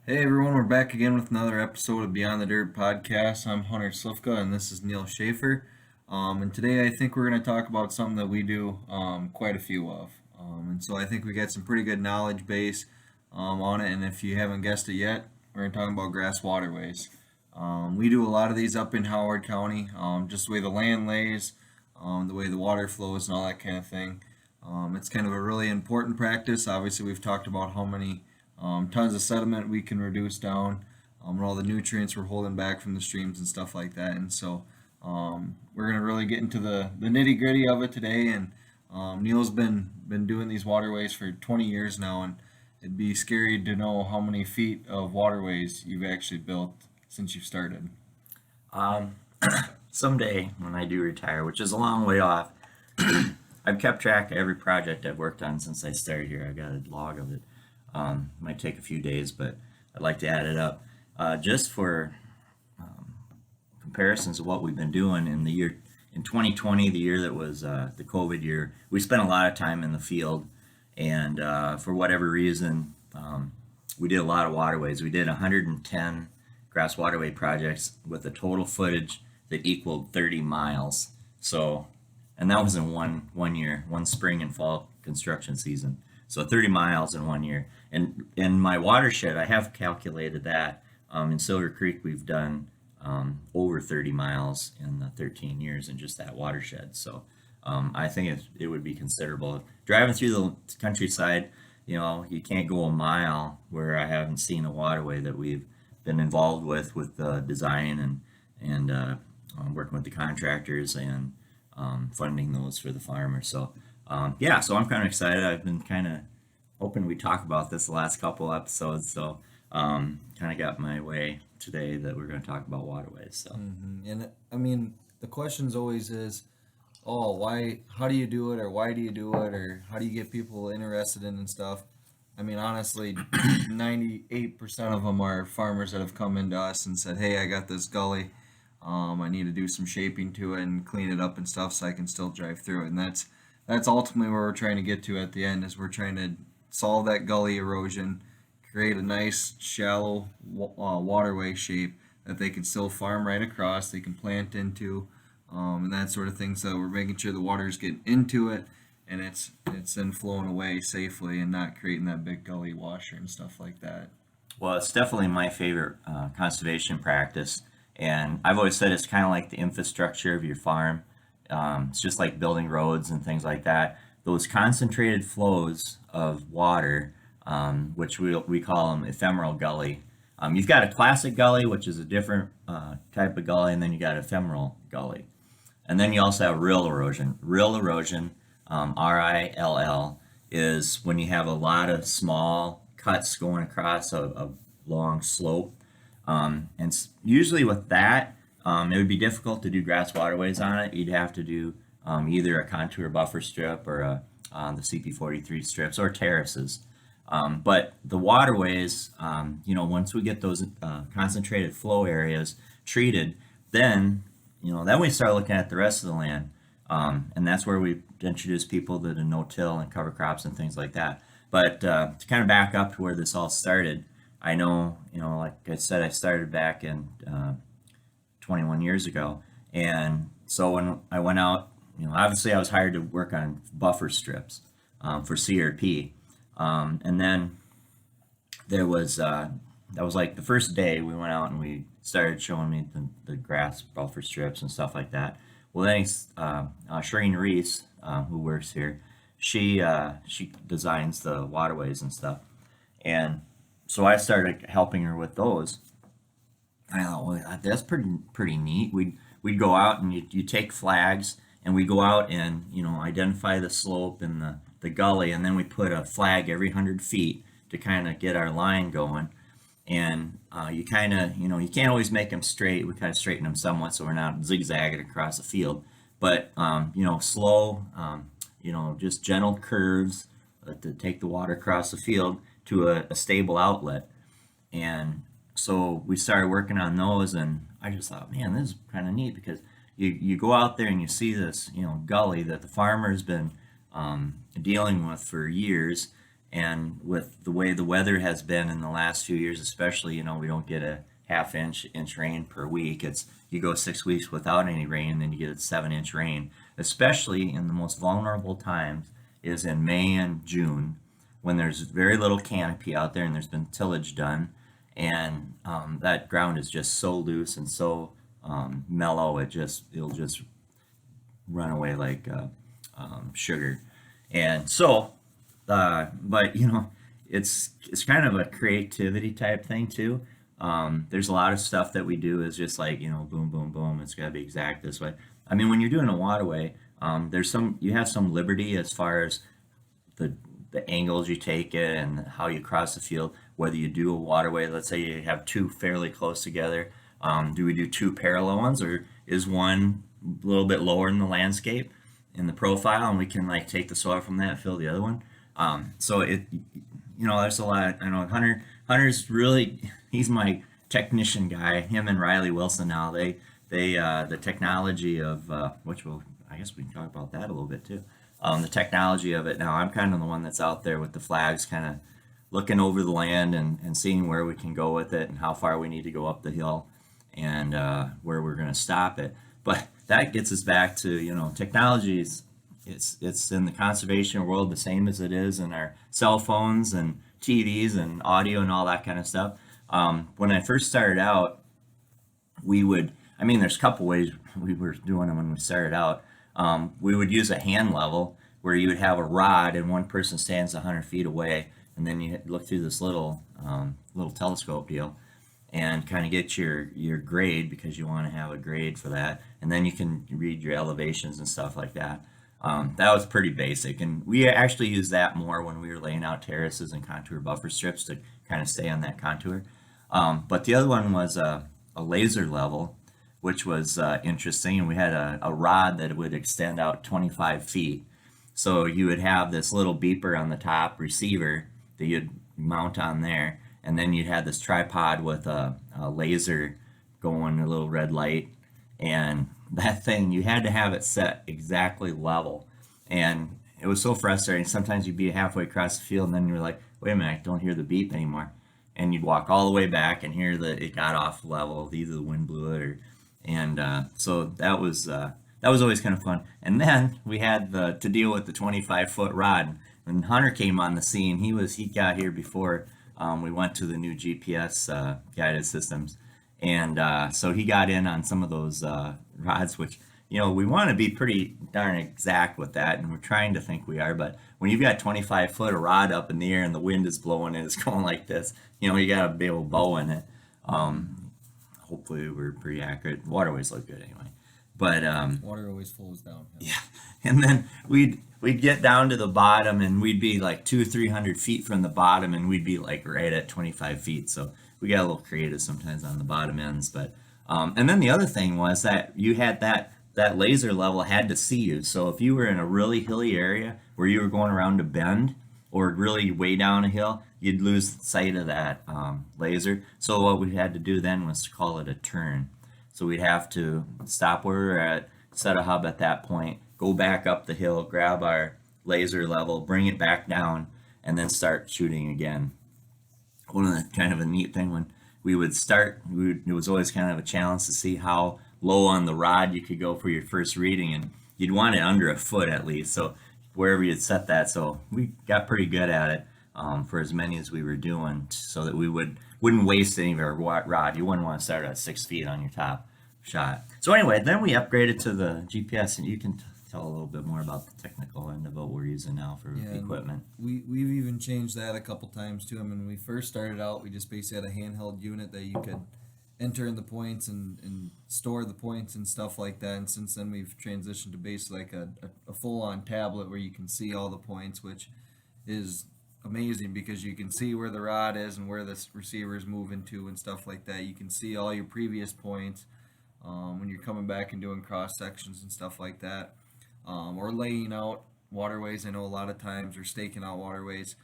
Hey everyone, we're back again with another episode of Beyond the Dirt podcast. I'm Hunter Slifka and this is Neil Schaefer. And today I think we're going to talk about something that we do quite a few of. And so I think we got some pretty good knowledge base on it. And if you haven't guessed it yet, we're going to talk about grass waterways. We do a lot of these up in Howard County, just the way the land lays, the way the water flows, and all that kind of thing. It's kind of a really important practice. Obviously, we've talked about how many tons of sediment we can reduce down, and all the nutrients we're holding back from the streams and stuff like that. And so we're going to really get into the nitty gritty of it today. And Neil's been doing these waterways for 20 years now, and it'd be scary to know how many feet of waterways you've actually built since you've started. Um, Someday when I do retire, which is a long way off, I've kept track of every project I've worked on since I started here. I've got a log of it. Might take a few days, but I'd like to add it up. Just for comparisons of what we've been doing in 2020, the year that was the COVID year, we spent a lot of time in the field, and for whatever reason, we did a lot of waterways. We did 110 grass waterway projects with a total footage that equaled 30 miles. So, and that was in one year, one spring and fall construction season. So 30 miles in one year. And in my watershed, I have calculated that in Silver Creek, we've done over 30 miles in the 13 years in just that watershed. So I think it would be considerable. Driving through the countryside, you can't go a mile where I haven't seen a waterway that we've been involved with the design and working with the contractors and funding those for the farmers. So yeah, so I'm kind of excited. I've been kind of hoping we talk about this the last couple episodes. So kind of got my way today that we're going to talk about waterways. So And I mean, the questions always is, oh, why? How do you do it, or why do you do it, or how do you get people interested in and stuff? I mean, honestly, 98% of them are farmers that have come into us and said, "Hey, I got this gully. I need to do some shaping to it and clean it up and stuff, so I can still drive through it." And that's ultimately where we're trying to get to at the end. Is we're trying to solve that gully erosion, create a nice shallow waterway shape that they can still farm right across. They can plant into, and that sort of thing. So we're making sure the water's getting into it, and it's then flowing away safely and not creating that big gully washer and stuff like that. well, it's definitely my favorite conservation practice. And I've always said it's kind of like the infrastructure of your farm. It's just like building roads and things like that. Those concentrated flows of water, which we call them ephemeral gully. You've got a classic gully, which is a different type of gully, and then you got ephemeral gully. And then you also have rill erosion. Rill erosion, RILL, is when you have a lot of small cuts going across a long slope. And usually with that, it would be difficult to do grass waterways on it. You'd have to do either a contour buffer strip or the CP43 strips or terraces. But the waterways, once we get those concentrated flow areas treated, then we start looking at the rest of the land. And that's where we introduce people to the no-till and cover crops and things like that. But to kind of back up to where this all started, I know, like I said, I started back in 21 years ago. And so when I went out, obviously I was hired to work on buffer strips for CRP. And then there was, that was like the first day we went out and we started showing me the grass buffer strips and stuff like that. Well, then Shireen Reese, who works here, she designs the waterways and stuff. And so I started helping her with those. I thought, well, that's pretty neat. We'd go out and you take flags and we go out and identify the slope and the gully, and then we put a flag every 100 feet to kind of get our line going. And you kind of you can't always make them straight. We kind of straighten them somewhat so we're not zigzagging across the field. But slow, just gentle curves to take the water across the field to a stable outlet. And so we started working on those, and I just thought, man, this is kind of neat because you go out there and you see this gully that the farmer's been dealing with for years, And with the way the weather has been in the last few years, especially, we don't get a inch rain per week. It's you go 6 weeks without any rain, then you get a 7-inch rain. Especially in the most vulnerable times is in May and June, when there's very little canopy out there and there's been tillage done, and that ground is just so loose and so mellow, it'll just run away like sugar. And so, but it's kind of a creativity type thing too. There's a lot of stuff that we do is just like, boom, boom, boom. It's got to be exact this way. I mean, when you're doing a waterway, you have some liberty as far as the angles you take it and how you cross the field. Whether you do a waterway, let's say you have two fairly close together, do we do two parallel ones, or is one a little bit lower in the landscape in the profile, and we can like take the soil from that, fill the other one? So there's a lot. I know Hunter's really, he's my technician guy. Him and Riley Wilson now, they the technology of I guess we can talk about that a little bit too. The technology of it now, I'm kind of the one that's out there with the flags, kind of looking over the land and seeing where we can go with it and how far we need to go up the hill, and where we're going to stop it. But that gets us back to, technology is, it's in the conservation world the same as it is in our cell phones and TVs and audio and all that kind of stuff. When I first started out, there's a couple ways we were doing them when we started out. We would use a hand level where you would have a rod and one person stands 100 feet away, and then you look through this little telescope deal and kind of get your grade, because you want to have a grade for that, and then you can read your elevations and stuff like that. That was pretty basic, and we actually used that more when we were laying out terraces and contour buffer strips to kind of stay on that contour. But the other one was a laser level, which was interesting, and we had a rod that would extend out 25 feet. So you would have this little beeper on the top receiver that you'd mount on there, and then you'd have this tripod with a laser going, a little red light, and that thing, you had to have it set exactly level. And it was so frustrating. Sometimes you'd be halfway across the field, and then you're like, wait a minute, I don't hear the beep anymore. And you'd walk all the way back and hear that it got off level, either the wind blew it, so that was always kind of fun. And then we had to deal with the 25-foot rod. When Hunter came on the scene, he got here before we went to the new GPS guided systems, and so he got in on some of those rods, which we want to be pretty darn exact with that, and we're trying to think we are. But when you've got 25 foot of rod up in the air and the wind is blowing and it's going like this, you got to be able to bow in it. Hopefully we're pretty accurate. Waterways look good anyway. But Water always flows down. yeah. And then we'd get down to the bottom, and we'd be like 200-300 feet from the bottom, and we'd be like right at 25 feet. So we got a little creative sometimes on the bottom ends. But and then the other thing was that you had that laser level had to see you. So if you were in a really hilly area where you were going around a bend or really way down a hill, you'd lose sight of that laser. So what we had to do then was to call it a turn. So we'd have to stop where we were at, set a hub at that point, go back up the hill, grab our laser level, bring it back down, and then start shooting again. One of the kind of a neat thing when we would start, it was always kind of a challenge to see how low on the rod you could go for your first reading, and you'd want it under a foot at least. So wherever you'd set that, so we got pretty good at it for as many as we were doing, so that we wouldn't waste any of our rod. You wouldn't want to start at 6 feet on your top shot. So anyway, then we upgraded to the GPS, and you can tell a little bit more about the technical end of what we're using now for equipment. We've even changed that a couple times too. I mean, when we first started out, we just basically had a handheld unit that you could enter in the points and store the points and stuff like that. And since then, we've transitioned to basically like a full-on tablet where you can see all the points, which is amazing because you can see where the rod is and where the receiver is moving to and stuff like that. You can see all your previous points when you're coming back and doing cross sections and stuff like that, or laying out waterways. I know a lot of times, or staking out waterways.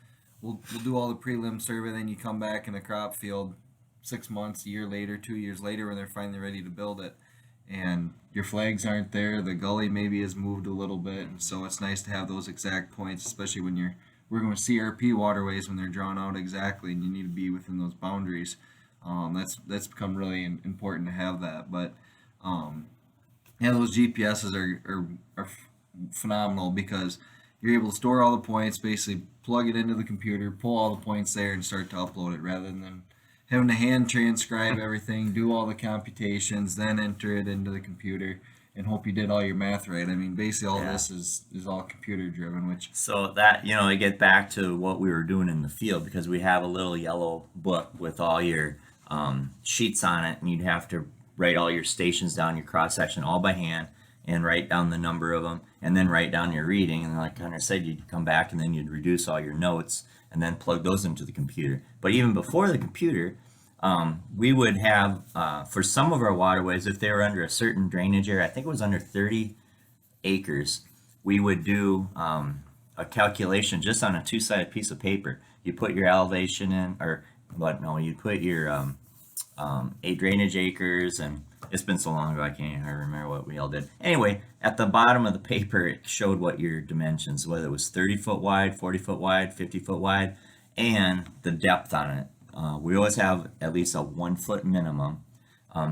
We'll do all the prelim survey, then you come back in a crop field 6 months, a year later, 2 years later, when they're finally ready to build it, and your flags aren't there. The gully maybe has moved a little bit, and so it's nice to have those exact points, especially when you're we're going to CRP waterways when they're drawn out exactly, and you need to be within those boundaries. That's become really important to have that. But yeah, those GPSs are phenomenal because you're able to store all the points, basically plug it into the computer, pull all the points there, and start to upload it rather than having to hand transcribe everything, do all the computations, then enter it into the computer and hope you did all your math right. I mean, basically all Yeah. this is all computer driven, which So that, I get back to what we were doing in the field because we have a little yellow book with all your sheets on it, and you'd have to write all your stations down, your cross section, all by hand, and write down the number of them, and then write down your reading. And like Hunter said, you'd come back and then you'd reduce all your notes and then plug those into the computer. But even before the computer, we would have, for some of our waterways, if they were under a certain drainage area, I think it was under 30 acres, we would do a calculation just on a two-sided piece of paper. You put your elevation in, or what? No, you put your 8 drainage acres, and it's been so long ago I can't even remember what we all did. Anyway, at the bottom of the paper, it showed what your dimensions, whether it was 30-foot wide, 40-foot wide, 50-foot wide, and the depth on it. We always have at least a 1 foot minimum.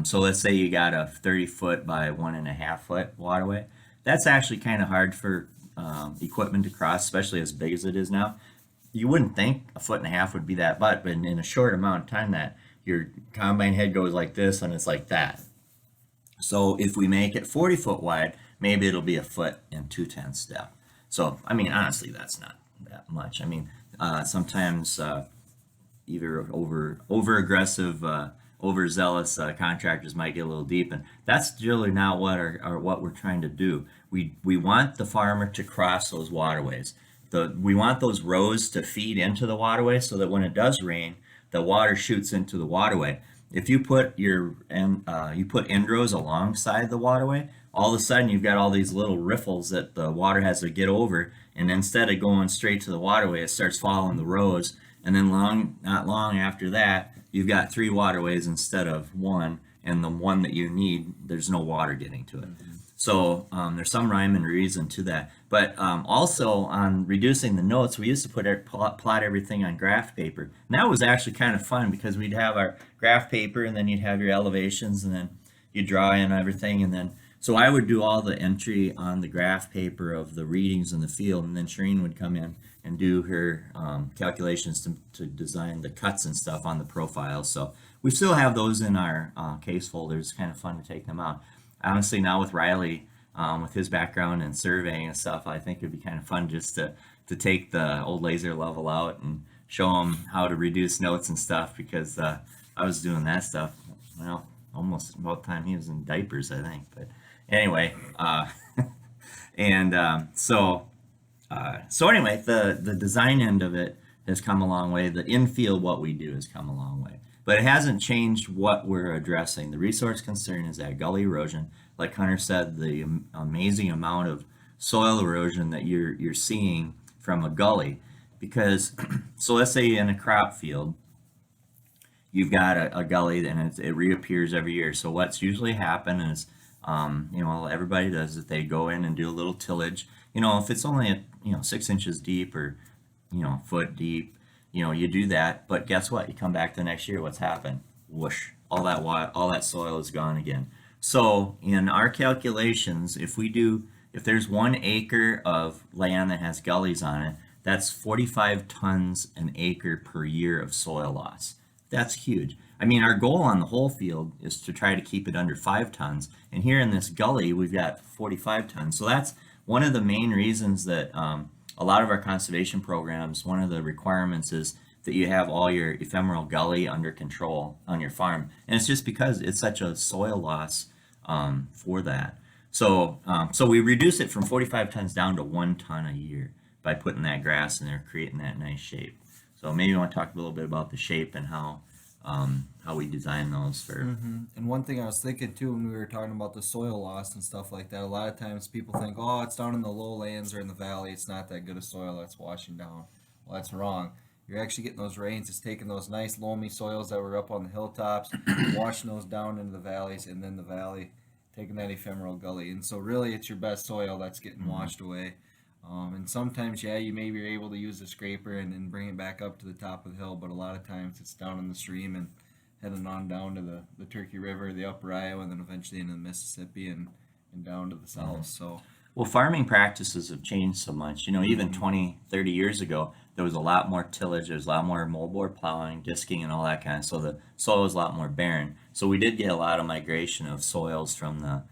So let's say you got a 30-foot by 1.5 foot waterway. That's actually kind of hard for equipment to cross, especially as big as it is now. You wouldn't think a 1.5 feet would be that much, but in a short amount of time, that your combine head goes like this and it's like that. So if we make it 40-foot wide, maybe it'll be 1.2 feet depth. So I mean, honestly, that's not that much. I mean, sometimes either over aggressive, overzealous contractors might get a little deep, and that's really not what we're trying to do. We want the farmer to cross those waterways. We want those rows to feed into the waterway so that when it does rain, the water shoots into the waterway. If you put you put end rows alongside the waterway, all of a sudden you've got all these little riffles that the water has to get over, and instead of going straight to the waterway, it starts following the rows, and then not long after that, you've got 3 waterways instead of 1, and the one that you need, there's no water getting to it. Mm-hmm. So there's some rhyme and reason to that. But also on reducing the notes, we used to plot everything on graph paper. And that was actually kind of fun because we'd have our graph paper, and then you'd have your elevations, and then you draw in everything. And then, so I would do all the entry on the graph paper of the readings in the field, and then Shireen would come in and do her calculations to design the cuts and stuff on the profiles. So we still have those in our case folders. It's kind of fun to take them out. Honestly, now with Riley, with his background in surveying and stuff, I think it'd be kind of fun just to take the old laser level out and show him how to reduce notes and stuff, because I was doing that stuff, well, almost about the time he was in diapers, I think. But anyway, so anyway, the design end of it has come a long way. The infield, what we do, has come a long way. But it hasn't changed what we're addressing. The resource concern is that gully erosion. Like Hunter said, the amazing amount of soil erosion that you're seeing from a gully. Because, so let's say in a crop field, you've got a gully and it reappears every year. So what's usually happened is, everybody does it. They go in and do a little tillage. If it's only 6 inches deep or a foot deep, you do that, but guess what? You come back the next year, what's happened? Whoosh, all that soil is gone again. So in our calculations, if there's 1 acre of land that has gullies on it, that's 45 tons an acre per year of soil loss. That's huge. I mean, our goal on the whole field is to try to keep it under 5 tons. And here in this gully, we've got 45 tons. So that's one of the main reasons that a lot of our conservation programs, one of the requirements is that you have all your ephemeral gully under control on your farm. And it's just because it's such a soil loss for that. So we reduce it from 45 tons down to 1 ton a year by putting that grass in there, creating that nice shape. So maybe you want to talk a little bit about the shape and how we design those for. Mm-hmm. And one thing I was thinking too when we were talking about the soil loss and stuff like that, a lot of times people think, oh, it's down in the lowlands or in the valley, it's not that good of soil that's washing down. Well, that's wrong. You're actually getting those rains. It's taking those nice loamy soils that were up on the hilltops, washing those down into the valleys, and then the valley taking that ephemeral gully. And so really it's your best soil that's getting washed away. And sometimes, yeah, you maybe are able to use the scraper and bring it back up to the top of the hill, but a lot of times it's down in the stream and heading on down to the Turkey River, the upper Iowa, and then eventually into the Mississippi and down to the Mhm. south. So, Well, farming practices have changed so much. Even mhm. 20, 30 years ago, there was a lot more tillage, there was a lot more moldboard plowing, disking, and all that kind of. So the soil was a lot more barren. So we did get a lot of migration of soils from the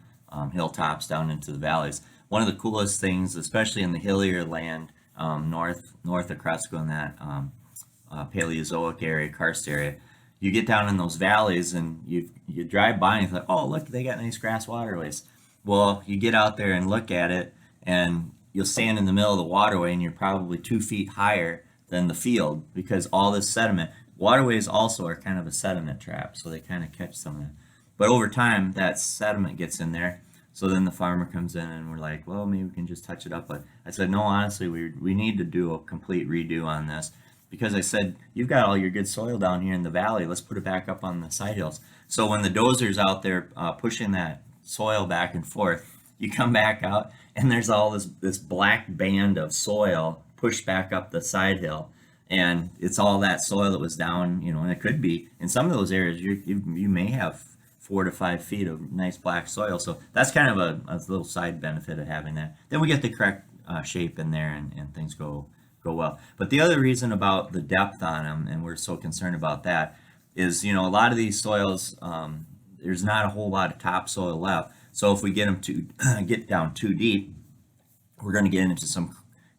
hilltops down into the valleys. One of the coolest things, especially in the hillier land, north of Cresco in that Paleozoic area, karst area, you get down in those valleys and you drive by and you think, oh, look, they got nice grass waterways. Well, you get out there and look at it, and you'll stand in the middle of the waterway, and you're probably 2 feet higher than the field because all this sediment. Waterways also are kind of a sediment trap, so they kind of catch some of that. But over time, that sediment gets in there. So then the farmer comes in, and we're like, well, maybe we can just touch it up. But I said, no, honestly, we need to do a complete redo on this because I said, you've got all your good soil down here in the valley. Let's put it back up on the side hills. So when the dozer's out there pushing that soil back and forth, you come back out and there's all this black band of soil pushed back up the side hill, and it's all that soil that was down, and it could be in some of those areas you may have 4 to 5 feet of nice black soil. So that's kind of a little side benefit of having that. Then we get the correct shape in there, and things go well. But the other reason about the depth on them, and we're so concerned about that, is a lot of these soils, there's not a whole lot of topsoil left. So if we get them to get down too deep, we're going to get into some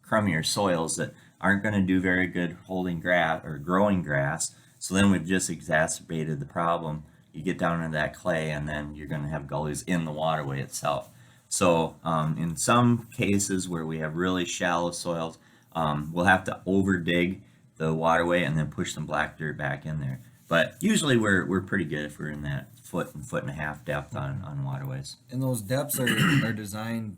crummier soils that aren't going to do very good holding grass or growing grass. So then we've just exacerbated the problem. You get down into that clay, and then you're going to have gullies in the waterway itself. So in some cases where we have really shallow soils, we'll have to over dig the waterway and then push some black dirt back in there. But usually we're pretty good if we're in that foot and a half depth on waterways. And those depths are designed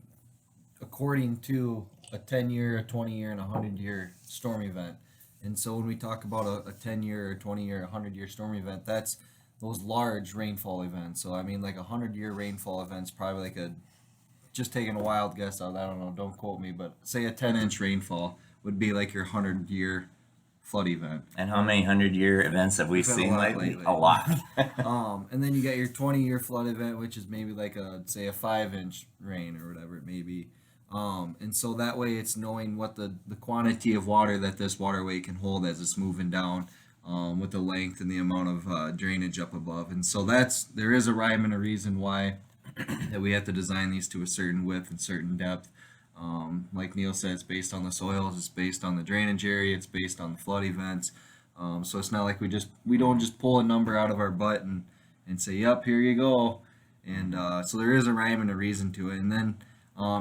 according to a 10-year, a 20-year, and a 100-year storm event. And so when we talk about a 10-year, a 20-year, a 100-year storm event, that's those large rainfall events. So I mean, like a 100-year rainfall event's probably like just taking a wild guess out. I don't know. Don't quote me, but say a 10-inch rainfall would be like your 100-year flood event. And how many 100-year events have we We've had a seen lot lately? lately. A lot. And then you got your 20-year flood event, which is maybe like say a 5-inch rain or whatever it may be. And so that way it's knowing what the quantity of water that this waterway can hold as it's moving down, with the length and the amount of drainage up above. And so there is a rhyme and a reason why that we have to design these to a certain width and certain depth. Like Neil said, it's based on the soils, it's based on the drainage area, it's based on the flood events. So it's not like we don't just pull a number out of our butt and say, "Yep, here you go." And so there is a rhyme and a reason to it. And then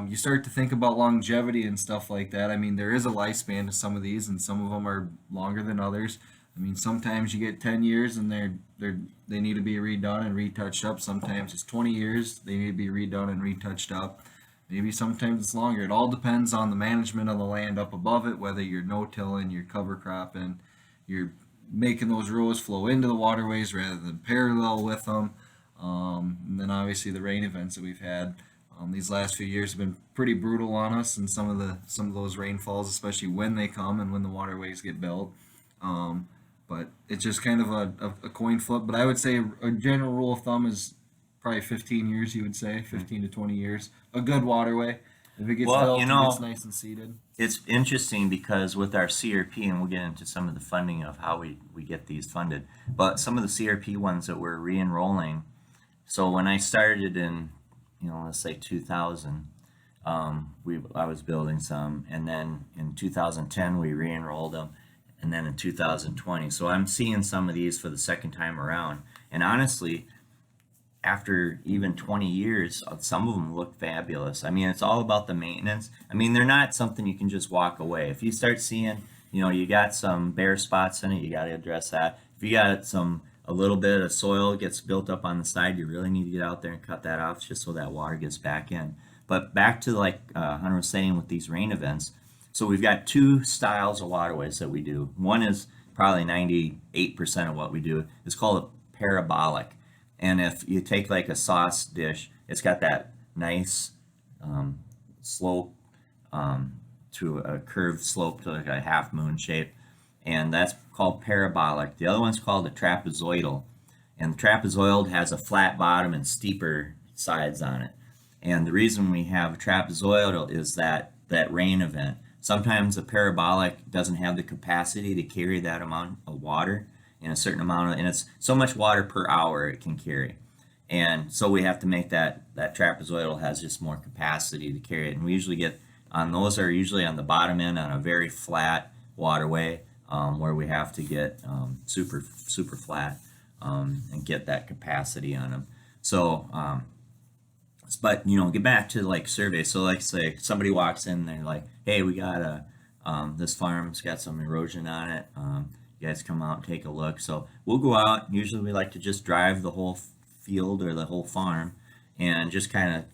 you start to think about longevity and stuff like that. I mean, there is a lifespan to some of these, and some of them are longer than others. I mean, sometimes you get 10 years and they need to be redone and retouched up. Sometimes it's 20 years, they need to be redone and retouched up. Maybe sometimes it's longer. It all depends on the management of the land up above it, whether you're no-tilling, you're cover cropping, you're making those rows flow into the waterways rather than parallel with them. And then obviously the rain events that we've had. These last few years have been pretty brutal on us, and some of those rainfalls, especially when they come and when the waterways get built. But it's just kind of a coin flip. But I would say a general rule of thumb is probably 15 years. You would say 15 to 20 years. A good waterway. If it gets Well, built and gets nice and seeded. it's interesting because with our CRP, and we'll get into some of the funding of how we get these funded, but some of the CRP ones that we're re-enrolling. So when I started in, let's say 2000, I was building some, and then in 2010 we re-enrolled them, and then in 2020. So I'm seeing some of these for the second time around, and honestly, after even 20 years, some of them look fabulous. I mean, it's all about the maintenance. I mean, they're not something you can just walk away. If you start seeing, you got some bare spots in it, you got to address that. If you got a little bit of soil gets built up on the side, you really need to get out there and cut that off just so that water gets back in. But back to like Hunter was saying with these rain events, so we've got two styles of waterways that we do. One is probably 98% of what we do. It's called a parabolic. And if you take like a sauce dish, it's got that nice slope, to a curved slope to like a half moon shape, and that's called parabolic. The other one's called a trapezoidal, and the trapezoidal has a flat bottom and steeper sides on it. And the reason we have a trapezoidal is that rain event. Sometimes a parabolic doesn't have the capacity to carry that amount of water in a certain amount of, and it's so much water per hour it can carry. And so we have to make that trapezoidal has just more capacity to carry it. And we usually get on those are usually on the bottom end on a very flat waterway, where we have to get super flat, and get that capacity on them. So, but get back to like surveys. So like say somebody walks in, they're like, hey, we got this farm's got some erosion on it. You guys come out and take a look. So we'll go out. Usually we like to just drive the whole field or the whole farm and just kind of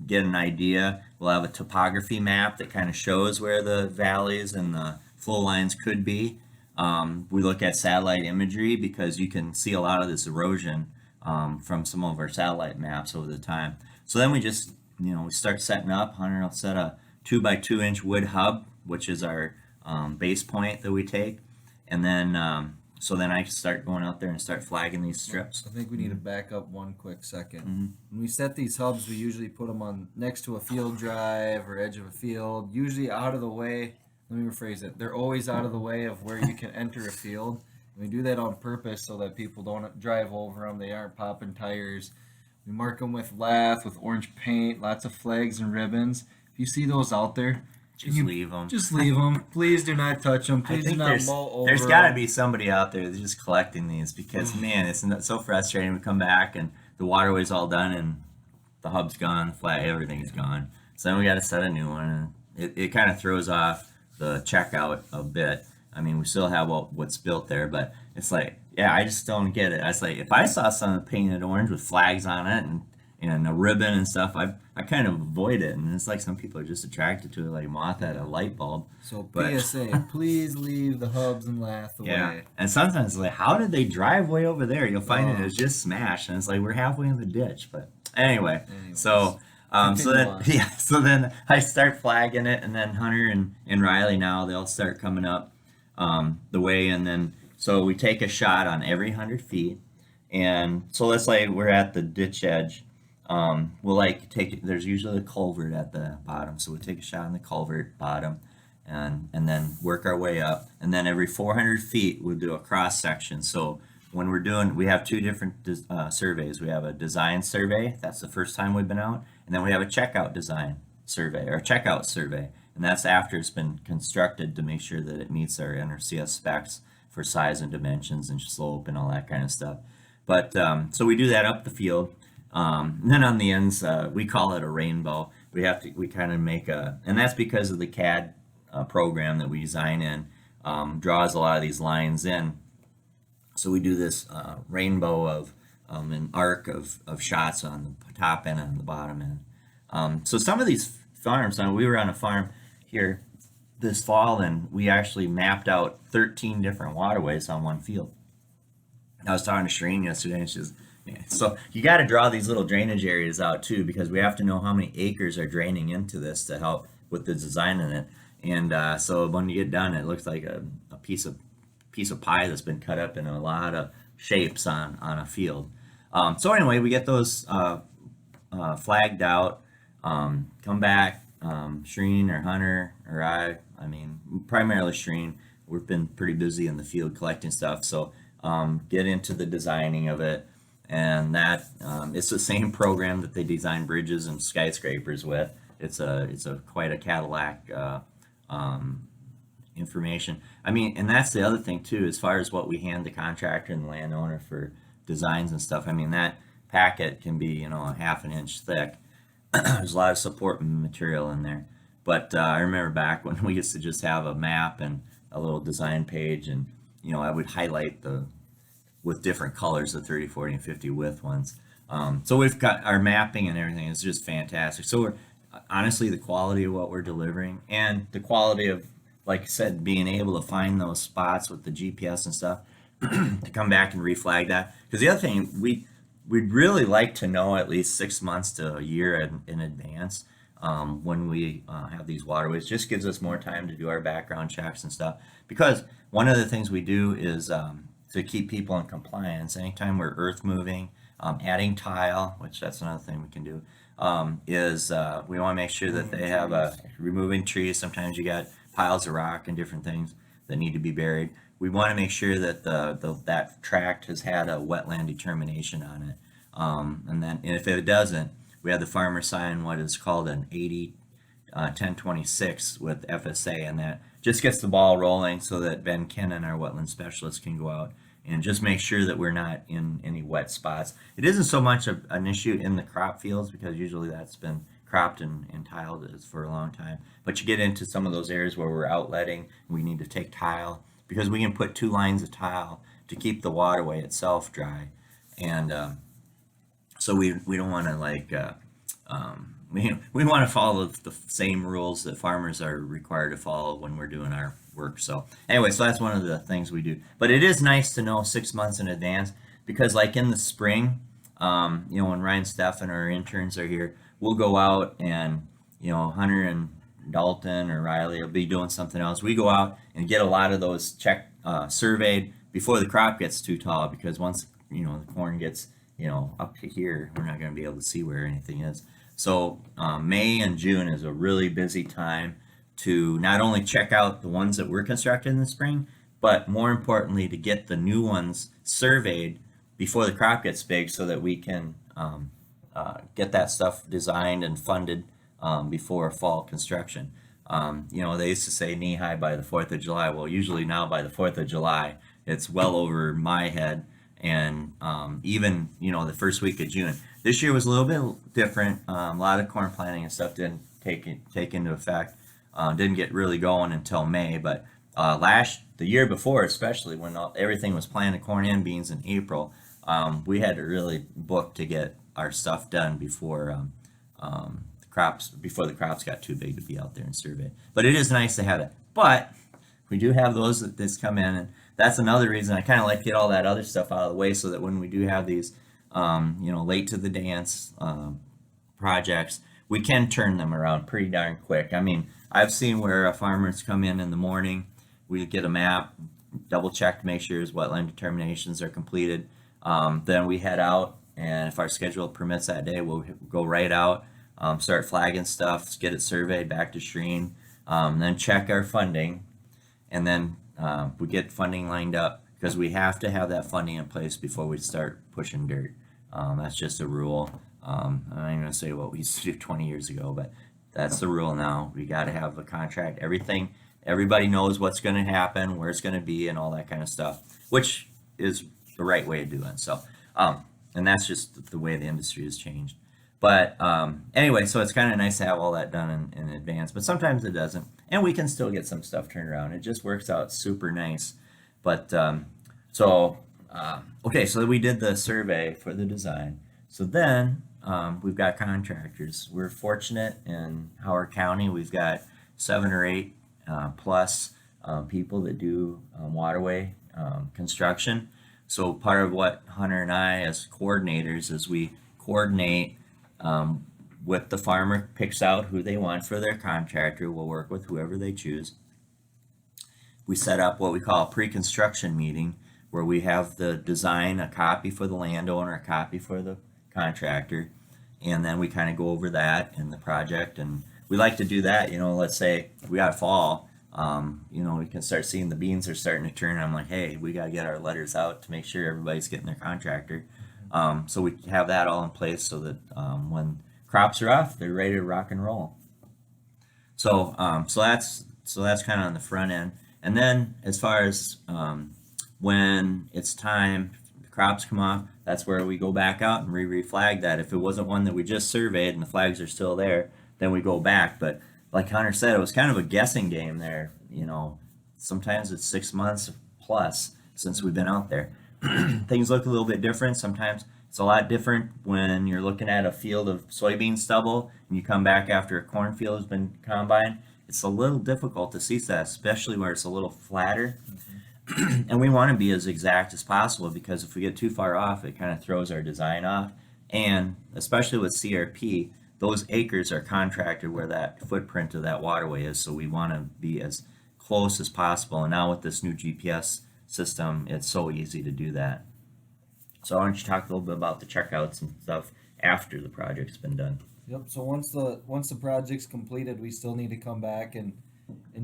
get an idea. We'll have a topography map that kind of shows where the valleys and the flow lines could be. We look at satellite imagery because you can see a lot of this erosion from some of our satellite maps over the time. So then we just, we start setting up. Hunter will set a 2x2-inch wood hub, which is our base point that we take. And then, so then I start going out there and start flagging these strips. I think we need to back up one quick second. Mm-hmm. When we set these hubs, we usually put them on next to a field drive or edge of a field, usually out of the way. Let me rephrase it. They're always out of the way of where you can enter a field. And we do that on purpose so that people don't drive over them. They aren't popping tires. We mark them with lath, with orange paint, lots of flags and ribbons. If you see those out there, just leave them. Just leave them. Please do not touch them. Please do not mow over them. There's got to be somebody out there that's just collecting these because, man, it's so frustrating. We come back and the waterway's all done and the hub's gone, the flag, everything's gone. So then we got to set a new one. And it kind of throws off the checkout a bit. I mean, we still have what's built there, but it's like, yeah, I just don't get it. I was like, if I saw something painted orange with flags on it and a ribbon and stuff, I kind of avoid it. And it's like some people are just attracted to it like moth at a light bulb. So PSA, please leave the hubs and lath away. Yeah, and sometimes it's like, how did they drive way over there? You'll find it was just smashed, and it's like we're halfway in the ditch. But anyway, so then I start flagging it, and then Hunter and Riley now they'll start coming up the way, and then so we take a shot on every 100 feet, and so let's say we're at the ditch edge. We'll like there's usually a culvert at the bottom, so we'll take a shot on the culvert bottom, and then work our way up, and then every 400 feet we'll do a cross section. So when we have two different surveys. We have a design survey, that's the first time we've been out, and then we have a checkout design survey or checkout survey, and that's after it's been constructed to make sure that it meets our NRCS specs for size and dimensions and slope and all that kind of stuff. But so we do that up the field. And then on the ends, we call it a rainbow. We kind of make and that's because of the CAD program that we design in, draws a lot of these lines in. So we do this rainbow of an arc of shots on the top end and on the bottom end. So some of these farms, we were on a farm here this fall, and we actually mapped out 13 different waterways on one field. I was talking to Shireen yesterday, and she's so you got to draw these little drainage areas out too, because we have to know how many acres are draining into this to help with the design in it. And so when you get done, it looks like a piece of pie that's been cut up in a lot of shapes on a field. So anyway, we get those flagged out, come back, Shireen or Hunter or I mean primarily Shireen, we've been pretty busy in the field collecting stuff, so get into the designing of it. And that it's the same program that they design bridges and skyscrapers with. It's quite a Cadillac information. I mean, and that's the other thing too, as far as what we hand the contractor and the landowner for designs and stuff. I mean, that packet can be a half an inch thick. There's a lot of support material in there. But I remember back when we used to just have a map and a little design page, and I would highlight with different colors, the 30, 40, and 50 width ones. So we've got our mapping and everything is just fantastic. So we're honestly, the quality of what we're delivering and the quality of, like I said, being able to find those spots with the GPS and stuff to come back and reflag that. Because the other thing, we'd really like to know at least 6 months to a year in advance when we have these waterways. Just gives us more time to do our background checks and stuff. Because one of the things we do is to keep people in compliance. Anytime we're earth moving, adding tile, which that's another thing we can do, is we want to make sure that they have removing trees. Sometimes you got piles of rock and different things that need to be buried. We want to make sure that that tract has had a wetland determination on it. And if it doesn't, we have the farmer sign what is called an 80 1026 with FSA, and that just gets the ball rolling so that Ben Kennan, our wetland specialist, can go out and just make sure that we're not in any wet spots. It isn't so much an issue in the crop fields because usually that's been cropped and tiled for a long time. But you get into some of those areas where we're outletting, we need to take tile because we can put 2 lines of tile to keep the waterway itself dry. And so we don't want to we want to follow the same rules that farmers are required to follow when we're doing our work. So anyway, so that's one of the things we do. But it is nice to know 6 months in advance because like in the spring, when Ryan Steffen, our interns, are here, we'll go out and, Hunter and Dalton or Riley will be doing something else. We go out and get a lot of those surveyed before the crop gets too tall because once, the corn gets, up to here, we're not going to be able to see where anything is. So May and June is a really busy time to not only check out the ones that were constructed in the spring, but more importantly to get the new ones surveyed before the crop gets big so that we can get that stuff designed and funded before fall construction. They used to say knee high by the 4th of July. Well, usually now by the 4th of July, it's well over my head. And even, the first week of June. This year was a little bit different. A lot of corn planting and stuff didn't take into effect. Didn't get really going until May. But the year before, especially when everything was planted, corn and beans in April, we had to really book to get our stuff done before the crops got too big to be out there and survey. But it is nice to have it. But we do have those that come in, and that's another reason I kind of like to get all that other stuff out of the way so that when we do have these, late to the dance projects, we can turn them around pretty darn quick. I mean, I've seen where farmers come in the morning, we get a map, double check to make sure his wetland determinations are completed. Then we head out, and if our schedule permits that day, we'll go right out, start flagging stuff, get it surveyed back to Shreen, then check our funding, and then we get funding lined up because we have to have that funding in place before we start pushing dirt. That's just a rule. I'm not even going to say what we used to do 20 years ago, but that's the rule now. We got to have a contract, everything. Everybody knows what's going to happen, where it's going to be, and all that kind of stuff, which is the right way of doing. So, and that's just the way the industry has changed. But anyway, so it's kind of nice to have all that done in advance, but sometimes it doesn't. And we can still get some stuff turned around. It just works out super nice. But okay, so we did the survey for the design. So then we've got contractors. We're fortunate in Howard County. We've got 7 or 8 plus people that do waterway construction. So part of what Hunter and I as coordinators is we coordinate with the farmer, picks out who they want for their contractor. We'll work with whoever they choose. We set up what we call a pre-construction meeting where we have the design, a copy for the landowner, a copy for the contractor, and then we kind of go over that in the project. And we like to do that, let's say we got fall, we can start seeing the beans are starting to turn. I'm like, hey, we got to get our letters out to make sure everybody's getting their contractor. So we have that all in place so that when crops are off, they're ready to rock and roll. So that's kind of on the front end. And then as far as when it's time, the crops come off, that's where we go back out and re-flag that. If it wasn't one that we just surveyed and the flags are still there, then we go back. But like Hunter said, it was kind of a guessing game there. Sometimes it's 6 months plus since we've been out there. Things look a little bit different. Sometimes it's a lot different when you're looking at a field of soybean stubble and you come back after a cornfield has been combined. It's a little difficult to see that, especially where it's a little flatter. And we want to be as exact as possible because if we get too far off, it kind of throws our design off. And especially with CRP, those acres are contracted where that footprint of that waterway is. So we want to be as close as possible. And now with this new GPS system, it's so easy to do that. So why don't you talk a little bit about the checkouts and stuff after the project's been done? Yep. So once the project's completed, we still need to come back and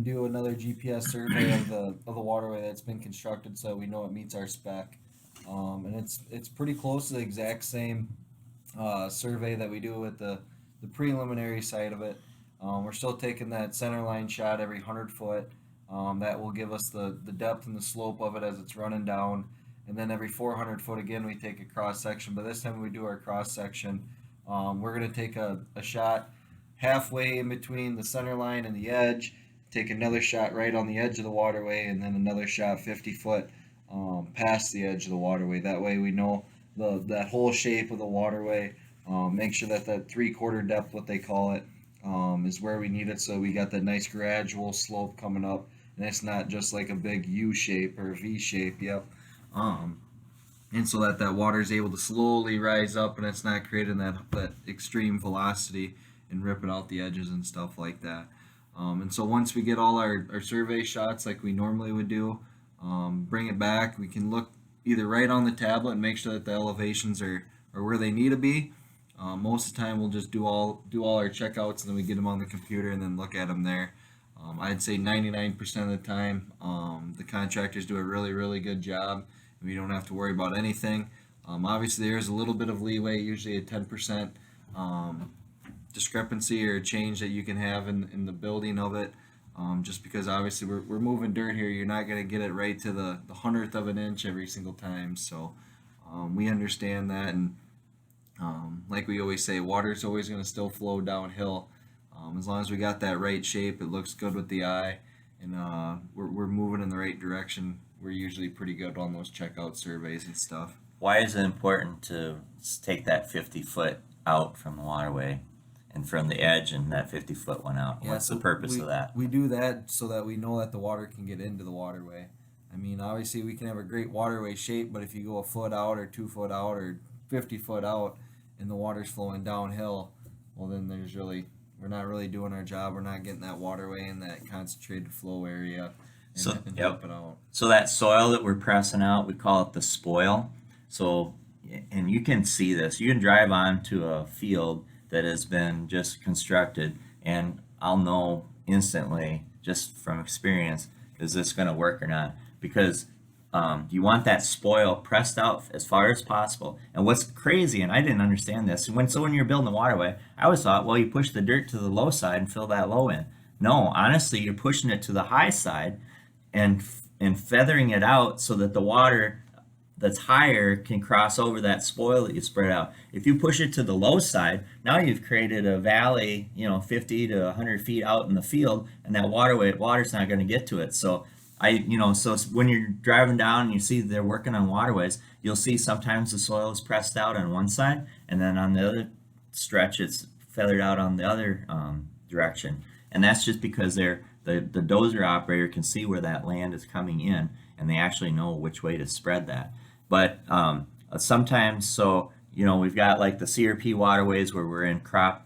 do another GPS survey of the waterway that's been constructed, so we know it meets our spec. And it's pretty close to the exact same survey that we do with the preliminary side of it. We're still taking that center line shot every 100 foot. That will give us the depth and the slope of it as it's running down. And then every 400 foot again, we take a cross section. But this time when we do our cross section, we're going to take a shot halfway in between the center line and the edge, take another shot right on the edge of the waterway, and then another shot 50 foot past the edge of the waterway. That way we know that whole shape of the waterway. Make sure that 3/4 depth, what they call it, is where we need it, so we got that nice gradual slope coming up, and it's not just like a big U shape or a V shape. Yep. And so that water is able to slowly rise up, and it's not creating that extreme velocity and ripping out the edges and stuff like that. And so once we get all our survey shots like we normally would do, bring it back. We can look either right on the tablet and make sure that the elevations are where they need to be. Most of the time we'll just do all our checkouts, and then we get them on the computer and then look at them there. I'd say 99% of the time the contractors do a really, really good job. We don't have to worry about anything. Obviously there's a little bit of leeway, usually a 10% discrepancy or change that you can have in the building of it, just because obviously we're moving dirt here. You're not going to get it right to the 100th of an inch every single time, so we understand that. And like we always say, water's always going to still flow downhill. As long as we got that right shape, it looks good with the eye, and we're moving in the right direction. We're usually pretty good on those checkout surveys and stuff. Why is it important to take that 50 foot out from the waterway and from the edge and that 50 foot one out? Yeah, What's so the purpose of that? We do that so that we know that the water can get into the waterway. I mean, obviously we can have a great waterway shape, but if you go a foot out or 2 foot out or 50 foot out and the water's flowing downhill, well then we're not really doing our job. We're not getting that waterway in that concentrated flow area and help it out. So that soil that we're pressing out, we call it the spoil. So, and you can see this. You can drive onto a field that has been just constructed, and I'll know instantly, just from experience, is this going to work or not? Because you want that spoil pressed out as far as possible. And what's crazy, and I didn't understand this, when you're building a waterway, I always thought, well, you push the dirt to the low side and fill that low in. No, honestly, you're pushing it to the high side and feathering it out so that the water that's higher can cross over that spoil that you spread out. If you push it to the low side, now you've created a valley, 50 to 100 feet out in the field, and that water's not going to get to it. So so when you're driving down and you see they're working on waterways, you'll see sometimes the soil is pressed out on one side, and then on the other stretch it's feathered out on the other direction. And that's just because the dozer operator can see where that land is coming in, and they actually know which way to spread that. But sometimes, we've got like the CRP waterways where we're in crop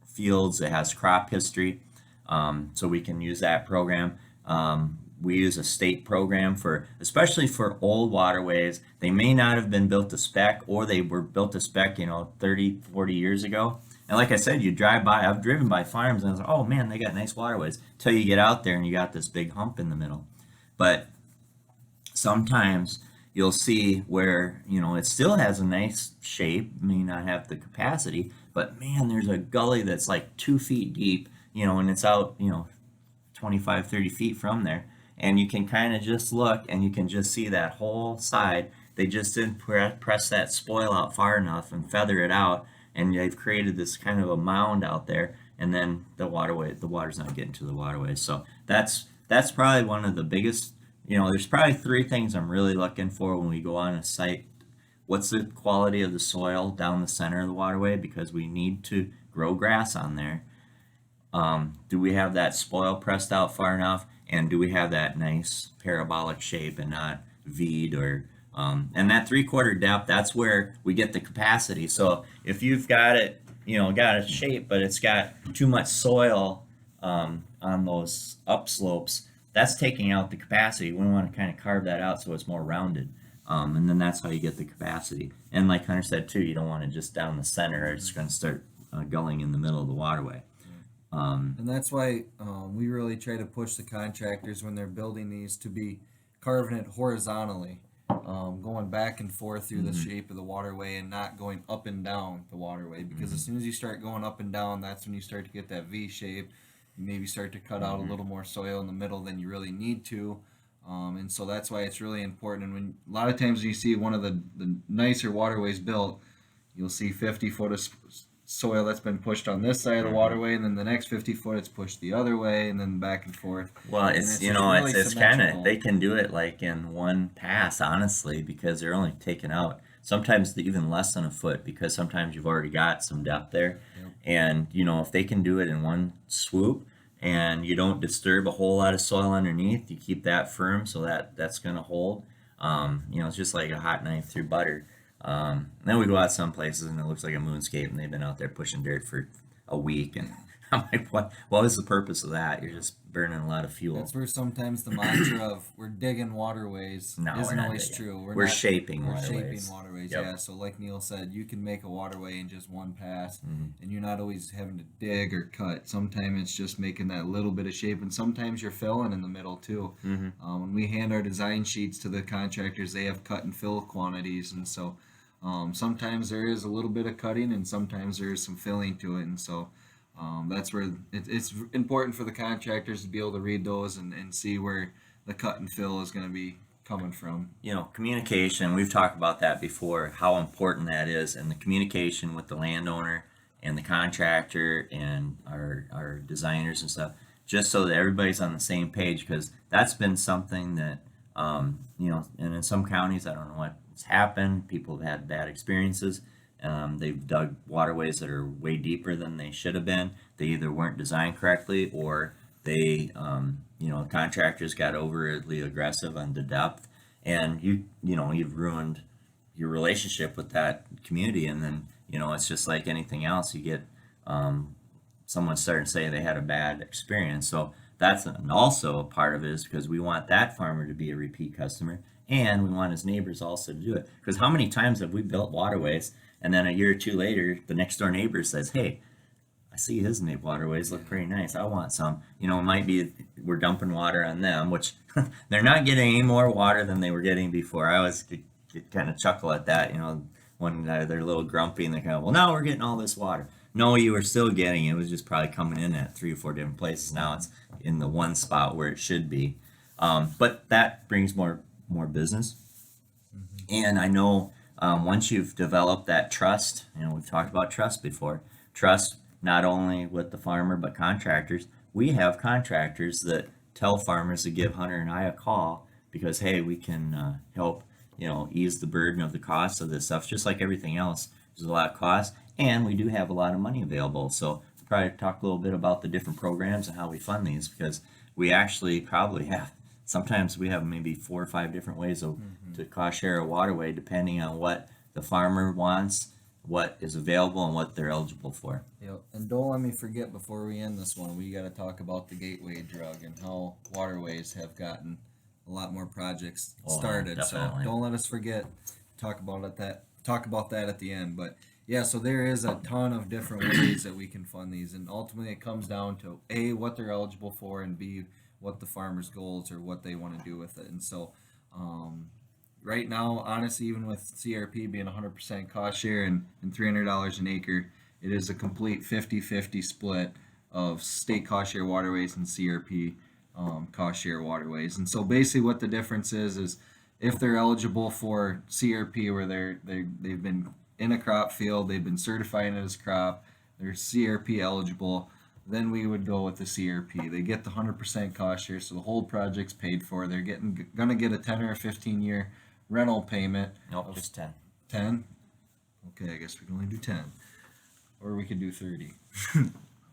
fields that has crop history, so we can use that program. We use a state program especially for old waterways. They may not have been built to spec, or they were built to spec, 30, 40 years ago. And like I said, you drive by, I've driven by farms and I was like, oh man, they got nice waterways. Till you get out there and you got this big hump in the middle. But sometimes you'll see where, it still has a nice shape, may not have the capacity, but man, there's a gully that's like 2 feet deep, and it's out, 25, 30 feet from there. And you can kind of just look and you can just see that whole side. They just didn't press that spoil out far enough and feather it out, and they've created this kind of a mound out there, and then the water's not getting to the waterway. So that's probably one of the biggest, there's probably 3 things I'm really looking for when we go on a site. What's the quality of the soil down the center of the waterway, because we need to grow grass on there. Do we have that spoil pressed out far enough? And do we have that nice parabolic shape and not V'd or and that 3/4 depth, that's where we get the capacity. So if you've got it got a shape, but it's got too much soil on those upslopes. That's taking out the capacity. We want to kind of carve that out so it's more rounded. And then that's how you get the capacity. And like Hunter said too, you don't want it just down the center. It's going to start gulling in the middle of the waterway. And that's why we really try to push the contractors when they're building these to be carving it horizontally, going back and forth through the shape of the waterway and not going up and down the waterway. Because as soon as you start going up and down, that's when you start to get that V shape. You maybe start to cut out a little more soil in the middle than you really need to. And so that's why it's really important. And when a lot of times when you see one of the nicer waterways built, you'll see 50 foot of soil that's been pushed on this side of the waterway, and then the next 50 foot it's pushed the other way, and then back and forth. Well, And it's really it's kind of symmetrical. they can do it like in one pass, honestly, because they're only taking out sometimes even less than a foot, because sometimes you've already got some depth there, Yep. and if they can do it in one swoop, and you don't disturb a whole lot of soil underneath, you keep that firm so that's going to hold. It's just like a hot knife through butter. Then we go out some places and it looks like a moonscape, and they've been out there pushing dirt for a week, and I'm like, what is the purpose of that? You're just burning a lot of fuel. That's where sometimes the mantra of we're digging waterways No, we're isn't not always digging. true. We're not, shaping we're shaping waterways. waterways, Yep. yeah. So like Neil said, you can make a waterway in just one pass, Mhm. and you're not always having to dig or cut. Sometimes it's just making that little bit of shape, and sometimes you're filling in the middle too. Mhm. When we hand our design sheets to the contractors, they have cut and fill quantities, and so sometimes there is a little bit of cutting, and sometimes there is some filling to it, and so that's where it's important for the contractors to be able to read those and see where the cut and fill is going to be coming from. Communication, we've talked about that before, how important that is, and the communication with the landowner and the contractor and our designers and stuff, just so that everybody's on the same page, because that's been something that, and in some counties, I don't know what's happened, people have had bad experiences. They've dug waterways that are way deeper than they should have been. They either weren't designed correctly, or they, contractors got overly aggressive on the depth, and you've ruined your relationship with that community. And then, it's just like anything else. You get someone starting to say they had a bad experience. So that's also a part of it, is because we want that farmer to be a repeat customer, and we want his neighbors also to do it. Because how many times have we built waterways, and then a year or two later, the next door neighbor says, "Hey, I see his waterways look pretty nice. I want some." It might be we're dumping water on them, which they're not getting any more water than they were getting before. I always kind of chuckle at that, when they're a little grumpy and they're kind of, well, now we're getting all this water. No, you were still getting it. It was just probably coming in at 3 or 4 different places. Now it's in the one spot where it should be. But that brings more business. And I know once you've developed that trust, we've talked about trust before. Trust not only with the farmer but contractors. We have contractors that tell farmers to give Hunter and I a call, because hey, we can help ease the burden of the cost of this stuff. Just like everything else, there's a lot of cost, and we do have a lot of money available. So we'll probably talk a little bit about the different programs and how we fund these, because we actually probably have, sometimes we have maybe 4 or 5 different ways to cost share a waterway, depending on what the farmer wants, what is available, and what they're eligible for. Yep. And don't let me forget, before we end this one, we got to talk about the gateway drug and how waterways have gotten a lot more projects started. So definitely. don't let us forget. Talk about that at the end. But yeah, so there is a ton of different ways that we can fund these, and ultimately it comes down to A, what they're eligible for, and B, what the farmer's goals or what they want to do with it. And so right now, honestly, even with CRP being 100% cost share and $300 an acre, it is a complete 50-50 split of state cost share waterways and CRP cost share waterways. And so basically what the difference is if they're eligible for CRP, where they've been in a crop field, they've been certified as crop, they're CRP eligible, then we would go with the CRP. They get the 100% cost share, so the whole project's paid for. They're gonna get a 10 or a 15-year rental payment. Nope, just 10. 10? Okay, I guess we can only do 10. Or we could do 30.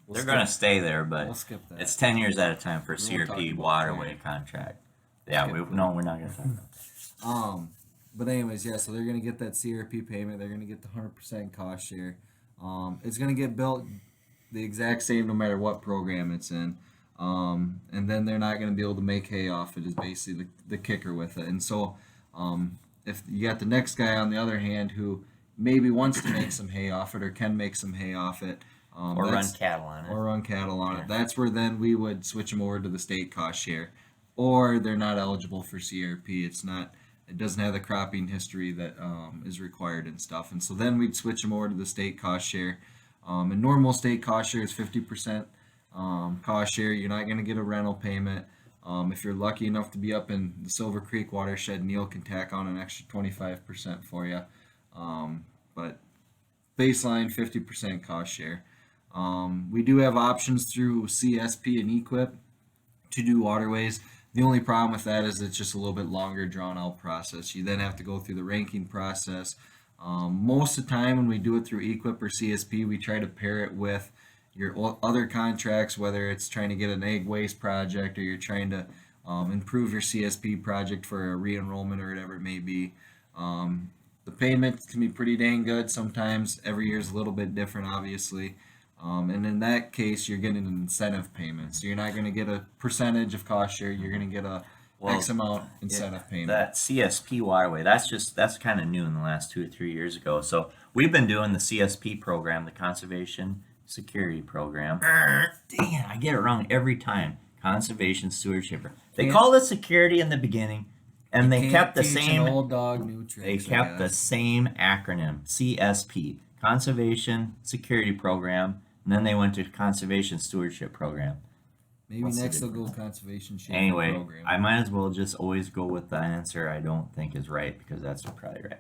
They're going to stay there, but We'll skip that. it's 10 years at a time for a We won't talk CRP about waterway contract. Yeah, skip that. no, we're not going to talk about that. But anyways, yeah, so they're gonna get that CRP payment. They're gonna get the 100% cost share. It's going to get built the exact same no matter what program it's in. And then they're not going to be able to make hay off it is basically the kicker with it. And so if you got the next guy on the other hand who maybe wants to make some hay off it or can make some hay off it, Or run cattle on it. or run cattle on it, that's where then we would switch them over to the state cost share, or they're not eligible for CRP. It doesn't have the cropping history that is required and stuff, and so then we'd switch them over to the state cost share. And normal state cost share is 50% cost share. You're not going to get a rental payment. If you're lucky enough to be up in the Silver Creek watershed, Neil can tack on an extra 25% for you. But baseline 50% cost share. We do have options through CSP and Equip to do waterways. The only problem with that is it's just a little bit longer drawn out process. You then have to go through the ranking process. Most of the time when we do it through Equip or CSP, we try to pair it with your other contracts, whether it's trying to get an egg waste project or you're trying to improve your CSP project for a re-enrollment or whatever it may be. The payments can be pretty dang good. Sometimes every year is a little bit different, obviously. And in that case, you're getting an incentive payment. So you're not going to get a percentage of cost share. You're going to get a X amount incentive payment. That CSP waterway, that's kind of new in the last 2 or 3 years ago. So we've been doing the CSP program, the Conservation Security Program. Dang it, I get it wrong every time. Conservation Stewardship. They called it security in the beginning, and they kept the same old dog, new tricks. They kept the same acronym, CSP, Conservation Security Program, and then they went to Conservation Stewardship Program. Maybe next they'll go conservation sharing Anyway, program. I might as well just always go with the answer I don't think is right because that's probably right.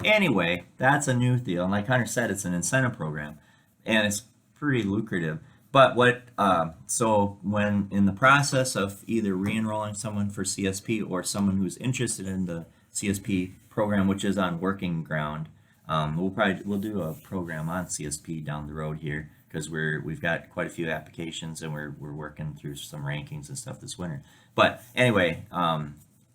Anyway, that's a new deal. And like Hunter said, it's an incentive program and it's pretty lucrative. But so when in the process of either re-enrolling someone for CSP or someone who's interested in the CSP program, which is on working ground, we'll do a program on CSP down the road here because we've got quite a few applications and we're working through some rankings and stuff this winter. But anyway,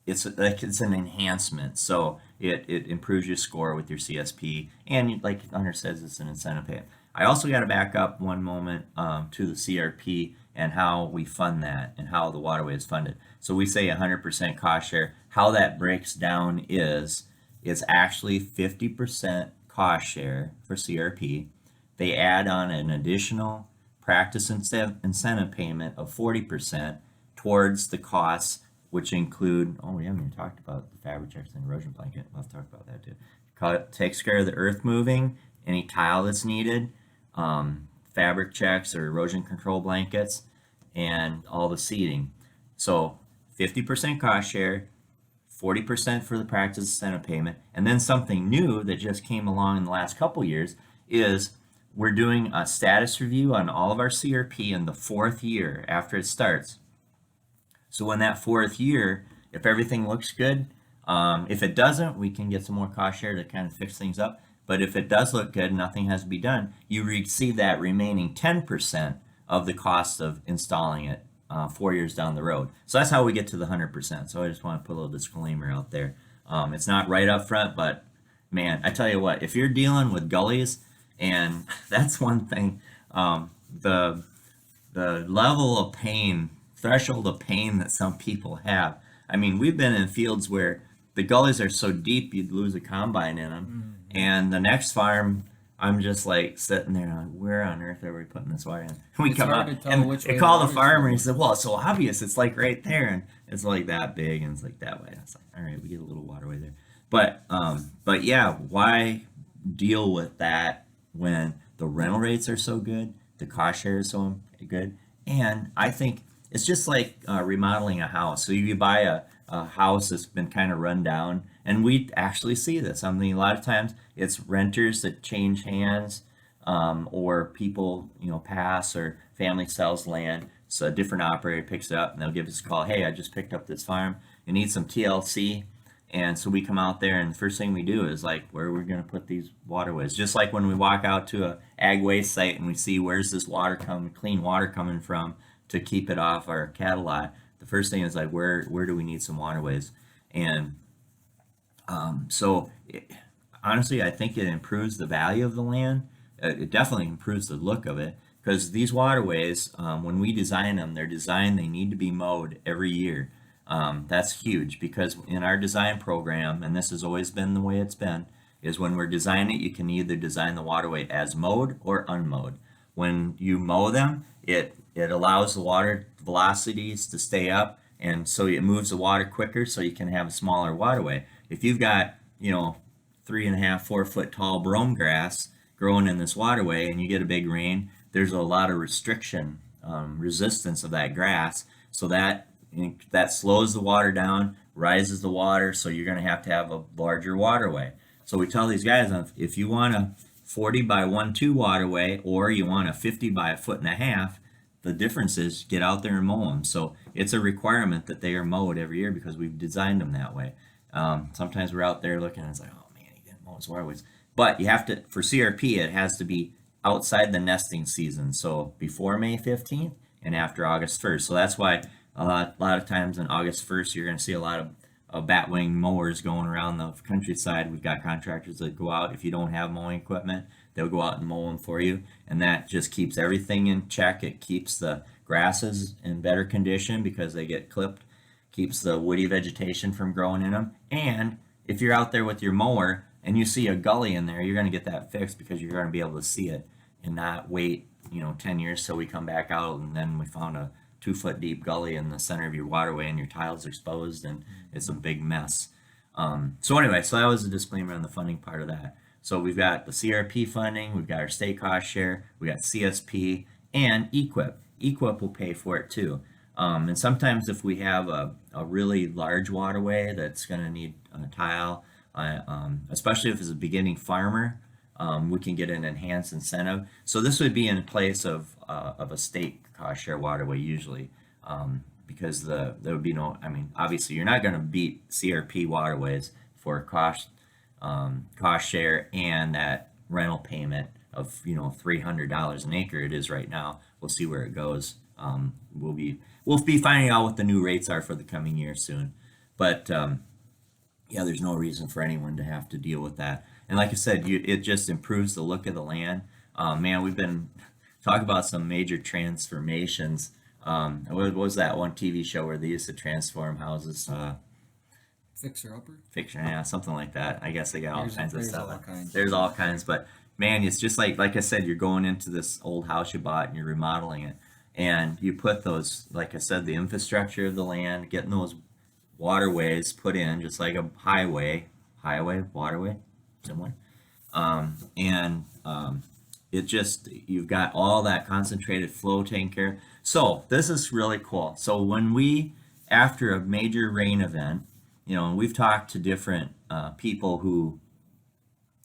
it's an enhancement, so it improves your score with your CSP, and like Hunter says, it's an incentive pay. I also got to back up one moment to the CRP and how we fund that and how the waterway is funded. So we say 100% cost share. How that breaks down is it's actually 50% cost share for CRP. They add on an additional practice incentive payment of 40% towards the costs, which include, we haven't even talked about the fabric checks and erosion blanket. We'll have to talk about that too. Takes care of the earth moving, any tile that's needed, fabric checks or erosion control blankets, and all the seeding. So 50% cost share, 40% for the practice incentive payment, and then something new that just came along in the last couple years is we're doing a status review on all of our CRP in the 4th year after it starts. So when that 4th year, if everything looks good, if it doesn't, we can get some more cost share to kind of fix things up. But if it does look good, nothing has to be done, you receive that remaining 10% of the cost of installing it 4 years down the road. So that's how we get to the 100%. So I just want to put a little disclaimer out there. It's not right up front, but man, I tell you what, if you're dealing with gullies, and that's one thing, the level of pain, threshold of pain that some people have. I mean, we've been in fields where the gullies are so deep you'd lose a combine in them. Mm-hmm. And the next farm, I'm just like sitting there, like, where on earth are we putting this wire in? We come out and I call the farmer and he said, well, it's so obvious. It's like right there, and it's like that big, and it's like that way. I was like, all right, we get a little waterway there. But yeah, why deal with that when the rental rates are so good, the cost share is so good, and I think it's just like remodeling a house. So you buy a house that's been kind of run down, and we actually see this. I mean, a lot of times it's renters that change hands, or people, pass, or family sells land. So a different operator picks it up, and they'll give us a call. Hey, I just picked up this farm. You need some TLC. And so we come out there, and the first thing we do is like, where are we going to put these waterways? Just like when we walk out to a ag waste site and we see where's this clean water coming from to keep it off our cattle lot. The first thing is like, where do we need some waterways? And honestly, I think it improves the value of the land it definitely improves the look of it because these waterways, when we design them, they need to be mowed every year. That's huge because in our design program, and this has always been the way it's been, is when we're designing it, you can either design the waterway as mowed or unmowed. When you mow them, it allows the water velocities to stay up, and so it moves the water quicker, so you can have a smaller waterway. If you've got 3.5, 4 foot tall brome grass growing in this waterway, and you get a big rain, there's a lot of restriction, resistance of that grass, so that slows the water down, rises the water, so you're going to have a larger waterway. So we tell these guys, if you want a 40 by 1.2 waterway, or you want a 50 by 1.5 foot, the difference is get out there and mow them. So it's a requirement that they are mowed every year because we've designed them that way. Sometimes we're out there looking and it's like, oh man, he didn't mow his waterways. But you have to, for CRP, it has to be outside the nesting season. So before May 15th and after August 1st. So that's why a lot of times on August 1st, you're going to see a lot of batwing mowers going around the countryside. We've got contractors that go out. If you don't have mowing equipment, they'll go out and mow them for you. And that just keeps everything in check. It keeps the grasses in better condition because they get clipped, keeps the woody vegetation from growing in them. And if you're out there with your mower and you see a gully in there, you're going to get that fixed because you're going to be able to see it and not wait 10 years till we come back out and then we found a 2 foot deep gully in the center of your waterway and your tiles exposed and it's a big mess. So anyway, so that was a disclaimer on the funding part of that. So we've got the CRP funding, we've got our state cost share, we got CSP and EQIP. EQIP will pay for it too. And sometimes if we have a really large waterway that's going to need a tile, especially if it's a beginning farmer, we can get an enhanced incentive. So this would be in place of a state cost share waterway usually, because there would be no. I mean, obviously you're not going to beat CRP waterways for cost share and that rental payment of $300 an acre. It is right now. We'll see where it goes. We'll be finding out what the new rates are for the coming year soon, but yeah, there's no reason for anyone to have to deal with that. And like I said, it just improves the look of the land. Man, we've been talking about some major transformations. What was that one TV show where they used to transform houses? Fixer upper. Fixer, yeah, something like that. I guess they got all kinds of stuff. All kinds. There's all kinds, but man, it's just like I said, you're going into this old house you bought and you're remodeling it, and you put those, like I said, the infrastructure of the land, getting those waterways put in, just like a waterway, similar, and it just, you've got all that concentrated flow taken care of. So this is really cool. So when after a major rain event, and we've talked to different people who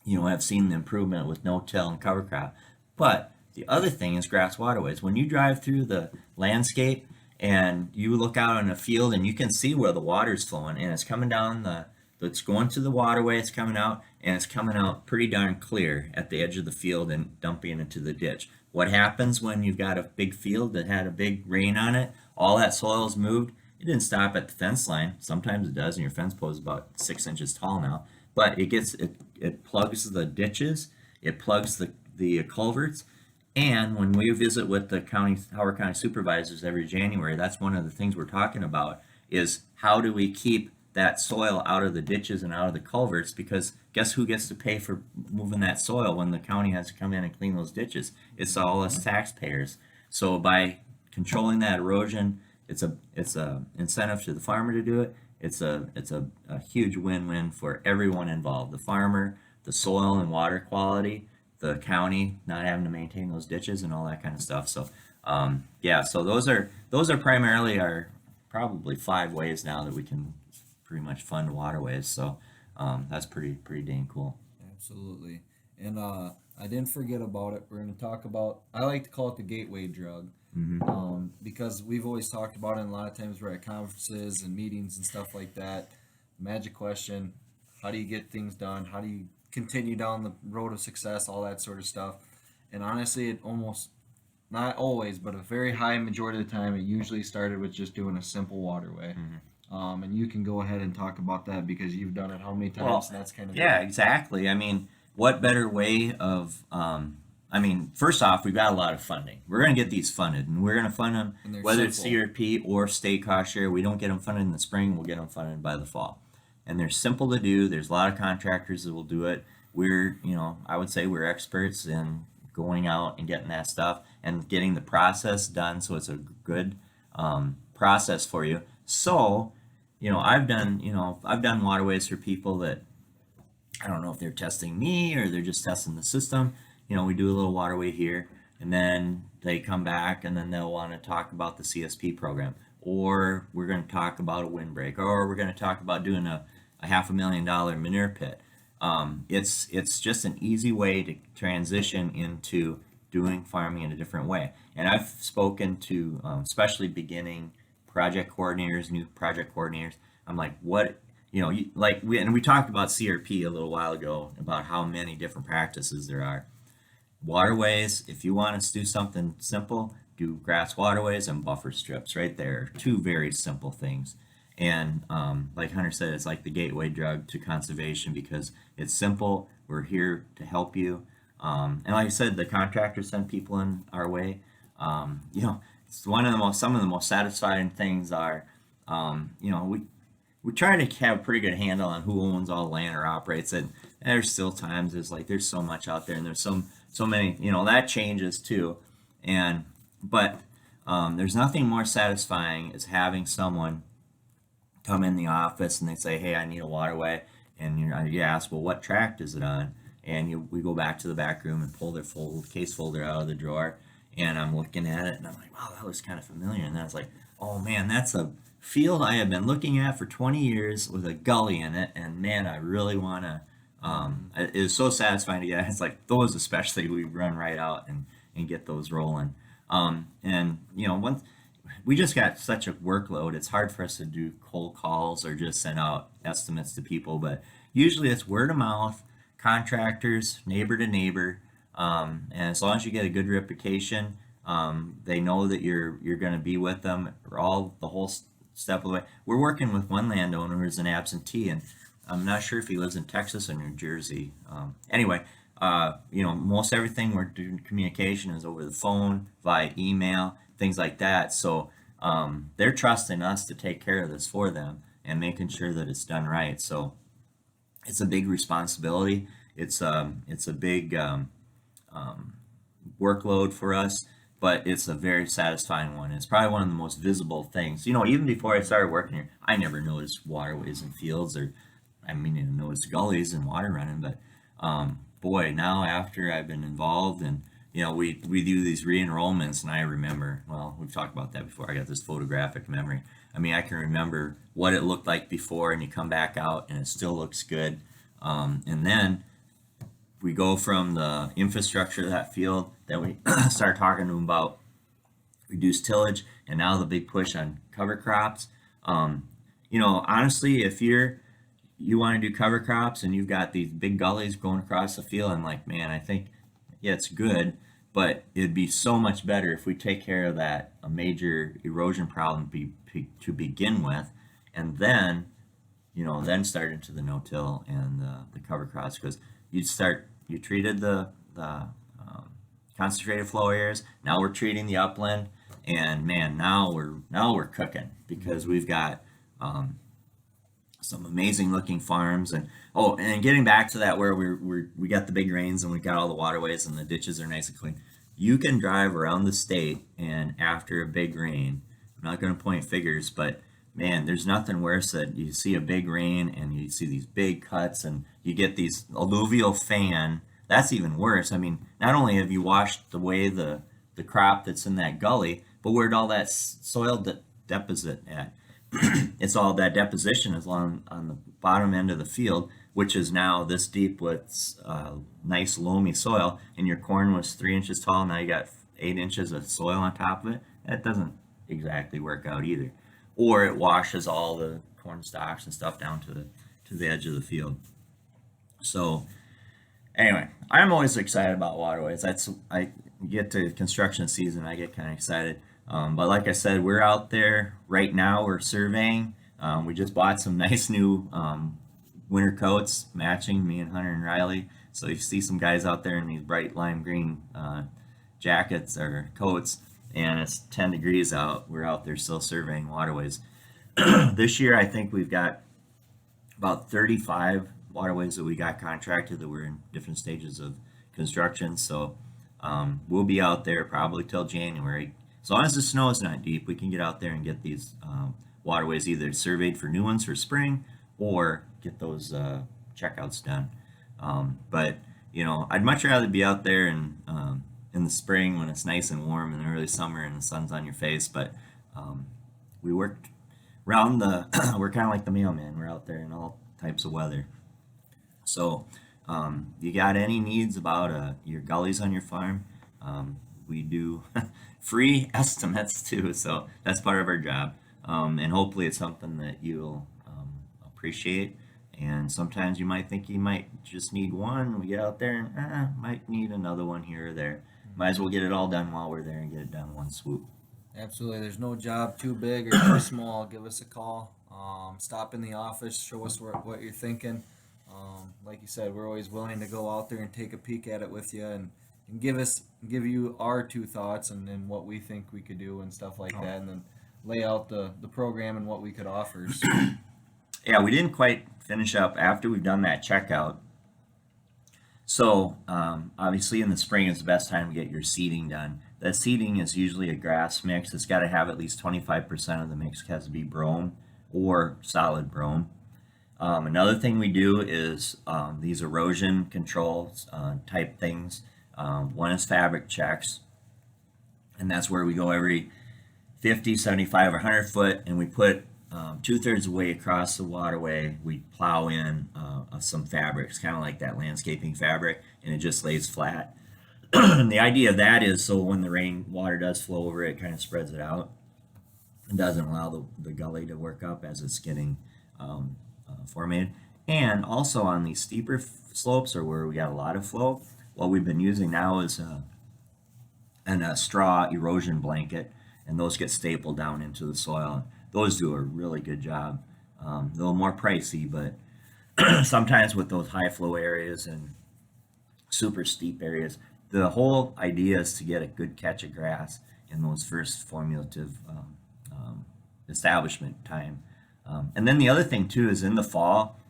have seen the improvement with no-till and cover crop. But the other thing is grass waterways. When you drive through the landscape and you look out on a field and you can see where the water's flowing and it's coming down it's going to the waterway, it's coming out, and it's coming out pretty darn clear at the edge of the field and dumping into the ditch. What happens when you've got a big field that had a big rain on it? All that soil's moved. It didn't stop at the fence line. Sometimes it does, and your fence post is about 6 inches tall now. But it plugs the ditches, it plugs the culverts, and when we visit with the Howard County supervisors every January, that's one of the things we're talking about is how do we keep that soil out of the ditches and out of the culverts, because guess who gets to pay for moving that soil when the county has to come in and clean those ditches? It's all us taxpayers. So by controlling that erosion, it's a incentive to the farmer to do it. It's a huge win-win for everyone involved: the farmer, the soil and water quality, the county not having to maintain those ditches and all that kind of stuff. So yeah, so those are primarily our probably 5 ways now that we can pretty much fund waterways. So that's pretty dang cool. Absolutely. And I didn't forget about it. We're going to talk about, I like to call it the gateway drug. Because we've always talked about it, and a lot of times we're at conferences and meetings and stuff like that. Magic question: how do you get things done? How do you continue down the road of success? All that sort of stuff. And honestly, it almost, not always, but a very high majority of the time, it usually started with just doing a simple waterway. And you can go ahead and talk about that because you've done it how many times? Well, and that's kind of yeah, exactly. I mean, what better way of I mean, first off, we've got a lot of funding. We're going to get these funded, and we're going to fund them And they're whether it's simple. CRP or state cost share. We don't get them funded in the spring; we'll get them funded by the fall. And they're simple to do. There's a lot of contractors that will do it. We're, I would say we're experts in going out and getting that stuff and getting the process done, so it's a good process for you. So, I've done waterways for people that I don't know if they're testing me or they're just testing the system. We do a little waterway here, and then they come back and then they'll want to talk about the CSP program, or we're going to talk about a windbreak, or we're going to talk about doing a $500,000 manure pit. It's just an easy way to transition into doing farming in a different way. And I've spoken to especially beginning project coordinators, new project coordinators. I'm like, what we talked about CRP a little while ago about how many different practices there are. Waterways, if you want to do something simple, do grass waterways and buffer strips right there. Two very simple things. And like Hunter said, it's like the gateway drug to conservation because it's simple. We're here to help you. And like I said, the contractors send people in our way. It's some of the most satisfying things are, we try to have a pretty good handle on who owns all the land or operates it. And there's still times there's so much out there, and there's so many, that changes too. But there's nothing more satisfying as having someone come in the office and they say, hey, I need a waterway, and you ask, well, what tract is it on? And we go back to the back room and pull their case folder out of the drawer, and I'm looking at it and I'm like, wow, that looks kind of familiar. And then I was like, oh man, that's a field I have been looking at for 20 years with a gully in it, and man, I really want to it was so satisfying to get. It's like those especially, we run right out and get those rolling. Once we just got such a workload, it's hard for us to do cold calls or just send out estimates to people, but usually it's word of mouth, contractors, neighbor to neighbor. And as long as you get a good reputation, they know that you're going to be with them the whole step of the way. We're working with one landowner who's an absentee, and I'm not sure if he lives in Texas or New Jersey. Most everything we're doing communication is over the phone, via email, things like that. So they're trusting us to take care of this for them and making sure that it's done right. So it's a big responsibility. It's a big workload for us, but it's a very satisfying one. It's probably one of the most visible things. Even before I started working here, I never noticed waterways and fields, I noticed gullies and water running. But boy, now after I've been involved, and we do these re-enrollments, and I remember, well, we've talked about that before. I got this photographic memory. I can remember what it looked like before, and you come back out and it still looks good. And then we go from the infrastructure of that field, then we start talking to them about reduced tillage, and now the big push on cover crops. Honestly, if you want to do cover crops and you've got these big gullies going across the field, I'm like, man, I think, yeah, it's good, but it'd be so much better if we take care of a major erosion problem to begin with, and then start into the no-till and the cover crops, because you treated the concentrated flow areas. Now we're treating the upland, and man, now we're cooking, because we've got some amazing looking farms. And getting back to that, where we got the big rains and we got all the waterways and the ditches are nice and clean. You can drive around the state, and after a big rain, I'm not going to point figures, but man, there's nothing worse that you see a big rain and you see these big cuts and you get these alluvial fan. That's even worse. Not only have you washed away the crop that's in that gully, but where'd all that soil deposit at? It's all that deposition is on the bottom end of the field, which is now this deep with nice loamy soil, and your corn was 3 inches tall. Now you got 8 inches of soil on top of it. That doesn't exactly work out either. Or it washes all the corn stalks and stuff down to the edge of the field. So anyway, I'm always excited about waterways. I get to construction season, I get kind of excited. But like I said, we're out there right now. We're surveying. We just bought some nice new winter coats, matching, me and Hunter and Riley. So you see some guys out there in these bright lime green jackets or coats, and it's 10 degrees out. We're out there still surveying waterways. This year, I think we've got about 35 waterways that we got contracted that we're in different stages of construction. So we'll be out there probably till January. As long as the snow is not deep, we can get out there and get these waterways either surveyed for new ones for spring or get those checkouts done. But I'd much rather be out there in the spring when it's nice and warm, in the early summer and the sun's on your face. But we worked around we're kind of like the mailman. We're out there in all types of weather. So you got any needs about your gullies on your farm? We do free estimates too, so that's part of our job. And hopefully it's something that you'll appreciate. And sometimes you might think you might just need one. We get out there and might need another one here or there. Might as well get it all done while we're there and get it done one swoop. Absolutely. There's no job too big or too small. Give us a call. Stop in the office. Show us what you're thinking. Like you said, we're always willing to go out there and take a peek at it with you and give you our two thoughts and what we think we could do and stuff like that, and then lay out the program and what we could offer. So, yeah, we didn't quite finish up after we've done that checkout. So obviously in the spring is the best time to get your seeding done. That seeding is usually a grass mix. It's got to have at least 25% of the mix has to be brome or solid brome. Another thing we do is these erosion control type things. One is fabric checks, and that's where we go every 50, 75, or 100 foot, and we put 2/3 of the way across the waterway, we plow in some fabrics, kind of like that landscaping fabric, and it just lays flat. And the idea of that is so when the rain water does flow over it, it kind of spreads it out and doesn't allow the gully to work up as it's getting formatted. And also on these steeper slopes or where we got a lot of flow, what we've been using now is a straw erosion blanket, and those get stapled down into the soil. Those do a really good job. A little more pricey, but sometimes with those high flow areas and super steep areas, the whole idea is to get a good catch of grass in those first formulative establishment time. And then the other thing too is in the fall,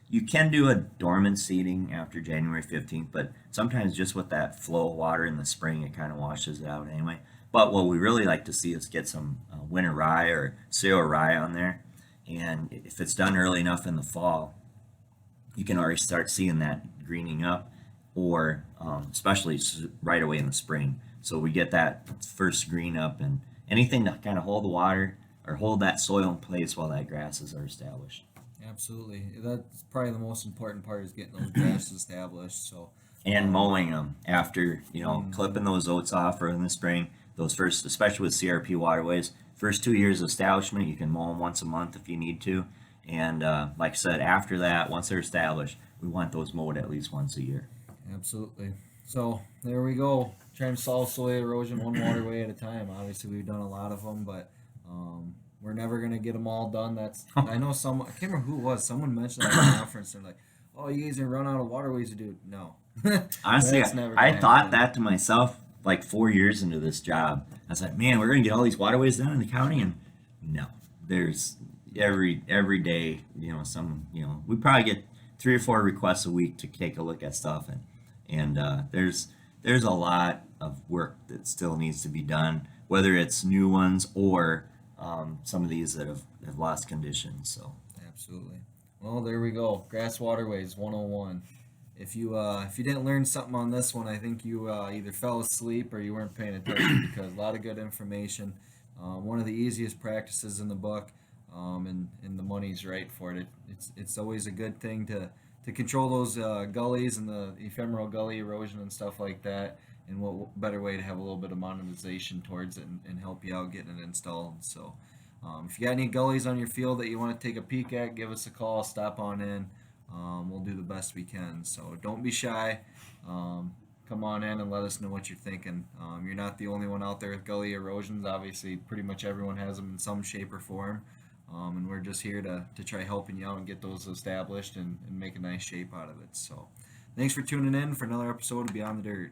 you can do a dormant seeding after January 15th, but sometimes just with that flow of water in the spring, it kind of washes it out anyway. But what we really like to see is get some winter rye or cereal rye on there. And if it's done early enough in the fall, you can already start seeing that greening up, or especially right away in the spring. So we get that first green up, and anything to kind of hold the water or hold that soil in place while that grasses are established. absolutely. That's probably the most important part is getting those grasses established. So, And mowing them after, clipping those oats off or in the spring. Those first, especially with CRP waterways, first 2 years of establishment, you can mow them once a month if you need to. And like I said, after that, once they're established, we want those mowed at least once a year. absolutely. So there we go. Trying to solve soil erosion one waterway at a time. Obviously, we've done a lot of them, but we're never gonna get them all done. I know someone. I can't remember who it was. Someone mentioned at a conference. They're like, "Oh, you guys are run out of waterways to do." No, Honestly, that's never I gonna thought happen. that to myself like 4 years into this job. I was like, man, we're gonna get all these waterways done in the county, and no, there's every day, we probably get 3 or 4 requests a week to take a look at stuff, and there's a lot of work that still needs to be done, whether it's new ones or some of these that have lost condition. So Absolutely. Well, there we go. Grass Waterways 101. If you didn't learn something on this one, I think you either fell asleep or you weren't paying attention because a lot of good information. One of the easiest practices in the book, and the money's right for it. It's always a good thing to control those gullies and the ephemeral gully erosion and stuff like that. And what better way to have a little bit of monetization towards it and help you out getting it installed. So if you got any gullies on your field that you want to take a peek at, give us a call, stop on in. We'll do the best we can. So don't be shy. Come on in and let us know what you're thinking. You're not the only one out there with gully erosions. Obviously, pretty much everyone has them in some shape or form. And we're just here to try helping you out and get those established and make a nice shape out of it. So thanks for tuning in for another episode of Beyond the Dirt.